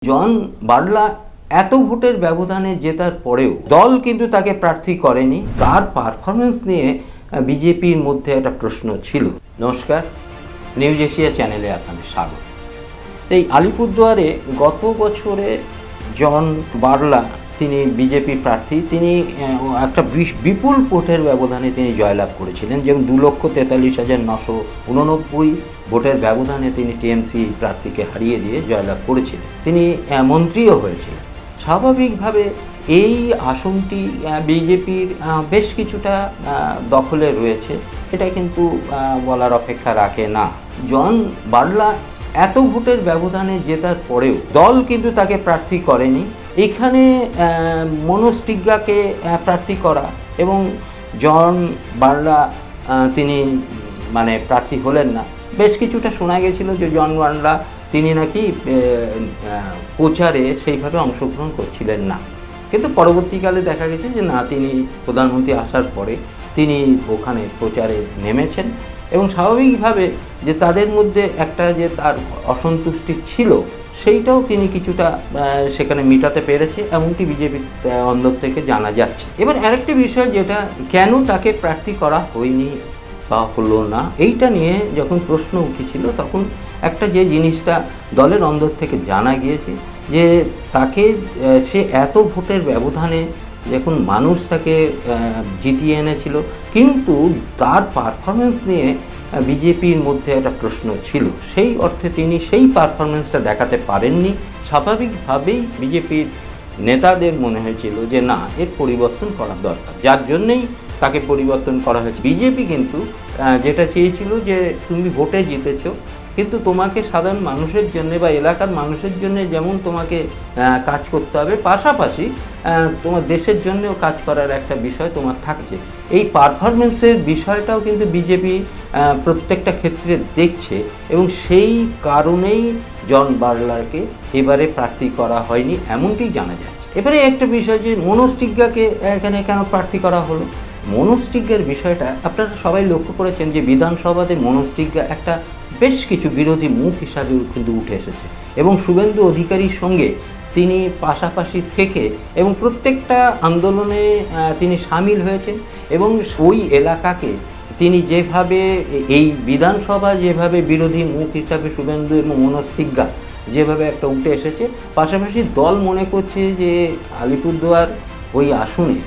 জন বার্লা এত ভোটের ব্যবধানে জেতার পরেও দল কিন্তু তাকে প্রার্থী করেনি। তার পারফরমেন্স নিয়ে বিজেপির মধ্যে একটা প্রশ্ন ছিল। নমস্কার, নিউজ এশিয়া চ্যানেলে আপনাদের স্বাগত। এই আলিপুরদুয়ারে গত বছরে জন বার্লা তিনি বিজেপি প্রার্থী, তিনি একটা বিপুল ভোটের ব্যবধানে তিনি জয়লাভ করেছিলেন, যেমন 2,43,989 ভোটের ব্যবধানে তিনি টিএমসি প্রার্থীকে হারিয়ে দিয়ে জয়লাভ করেছিলেন। তিনি মন্ত্রীও হয়েছিলেন। স্বাভাবিকভাবে এই আসনটি বিজেপির বেশ কিছুটা দখলে রয়েছে, এটা কিন্তু বলার অপেক্ষা রাখে না। জন বার্লা এত ভোটের ব্যবধানে জেতার পরেও দল কিন্তু তাকে প্রার্থী করেনি। এখানে মনোজ টিগ্গাকে প্রার্থী করা এবং জন বার্লা তিনি প্রার্থী হলেন না। বেশ কিছুটা শোনা গেছিল যে জন বার্লা তিনি নাকি প্রচারে সেইভাবে অংশগ্রহণ করছিলেন না, কিন্তু পরবর্তীকালে দেখা গেছে যে না, তিনি প্রধানমন্ত্রী আসার পরে তিনি ওখানে প্রচারে নেমেছেন এবং স্বাভাবিকভাবে যে তাদের মধ্যে একটা যে তার অসন্তুষ্টি ছিল সেইটাও তিনি কিছুটা সেখানে মেটাতে পেরেছে, এমনকি বিজেপির অন্দর থেকে জানা যাচ্ছে। এবার আরেকটি বিষয়, যেটা কেন তাকে প্রার্থী করা হয়নি বা হলো না, এইটা নিয়ে যখন প্রশ্ন উঠেছিল তখন একটা যে জিনিসটা দলের অন্দর থেকে জানা গিয়েছে যে তাকে সে এত ভোটের ব্যবধানে যখন মানুষ তাকে জিতিয়ে এনেছিল, কিন্তু তার পারফরমেন্স নিয়ে বিজেপির মধ্যে একটা প্রশ্ন ছিল। সেই অর্থে তিনি সেই পারফরমেন্সটা দেখাতে পারেননি। স্বাভাবিকভাবেই বিজেপির নেতাদের মনে হয়েছিল যে না, এর পরিবর্তন করা দরকার, যার জন্যেই তাকে পরিবর্তন করা হয়েছে। বিজেপি কিন্তু যেটা চেয়েছিল যে তুমি ভোটে জিতেছো, কিন্তু তোমাকে সাধারণ মানুষের জন্য বা এলাকার মানুষের জন্য যেমন তোমাকে কাজ করতে হবে, পাশাপাশি তোমার দেশের জন্যও কাজ করার একটা বিষয় তোমার থাকছে। এই পারফরমেন্সের বিষয়টাও কিন্তু বিজেপি প্রত্যেকটা ক্ষেত্রে দেখছে এবং সেই কারণেই জন বার্লাকে এবারে প্রার্থী করা হয়নি, এমনটি জানা যাচ্ছে। এবারে একটা বিষয় যে মনোজ টিগ্গাকে এখানে কেন প্রার্থী করা হলো। মনোজ টিগ্গার বিষয়টা আপনারা সবাই লক্ষ্য করেছেন যে বিধানসভাতে মনোজ টিগ্গা একটা বেশ কিছু বিরোধী মুখ হিসাবে কিন্তু উঠে এসেছে এবং শুভেন্দু অধিকারীর সঙ্গে তিনি পাশাপাশি থেকে এবং প্রত্যেকটা আন্দোলনে তিনি সামিল হয়েছেন এবং ওই এলাকাকে তিনি যেভাবে এই বিধানসভা যেভাবে বিরোধী মুখ হিসাবে শুভেন্দু এবং মনোজ টিগ্গা যেভাবে একটা উঠে এসেছে, পাশাপাশি দল মনে করছে যে আলিপুরদুয়ার ওই আসনে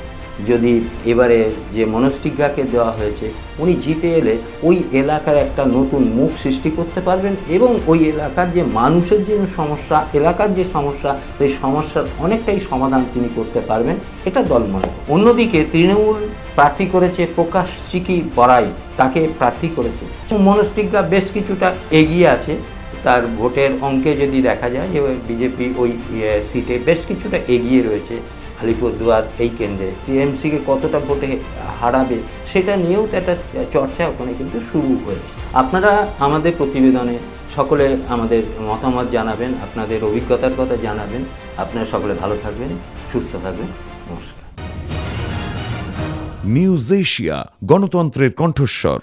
যদি এবারে যে মনোজ টিগ্গাকে দেওয়া হয়েছে উনি জিতে এলে ওই এলাকার একটা নতুন মুখ সৃষ্টি করতে পারবেন এবং ওই এলাকার যে মানুষের যে সমস্যা, এলাকার যে সমস্যা, সেই সমস্যার অনেকটাই সমাধান তিনি করতে পারবেন, এটা দল মনে করে। অন্যদিকে তৃণমূল প্রার্থী করেছে প্রকাশ চিকি বড়াই, তাকে প্রার্থী করেছে। মনোজ টিগ্গা বেশ কিছুটা এগিয়ে আছে, তার ভোটের অঙ্কে যদি দেখা যায় যে বিজেপি ওই সিটে বেশ কিছুটা এগিয়ে রয়েছে। আলিপুরদুয়ার এই কেন্দ্রে টিএমসিকে কতটা ভোটে হারাবে সেটা নিয়েও তো একটা চর্চা ওখানে কিন্তু শুরু হয়েছে। আপনারা আমাদের প্রতিবেদনে সকলে আমাদের মতামত জানাবেন, আপনাদের অভিজ্ঞতার কথা জানাবেন। আপনারা সকলে ভালো থাকবেন, সুস্থ থাকবেন। নমস্কার। নিউজ এশিয়া, গণতন্ত্রের কণ্ঠস্বর।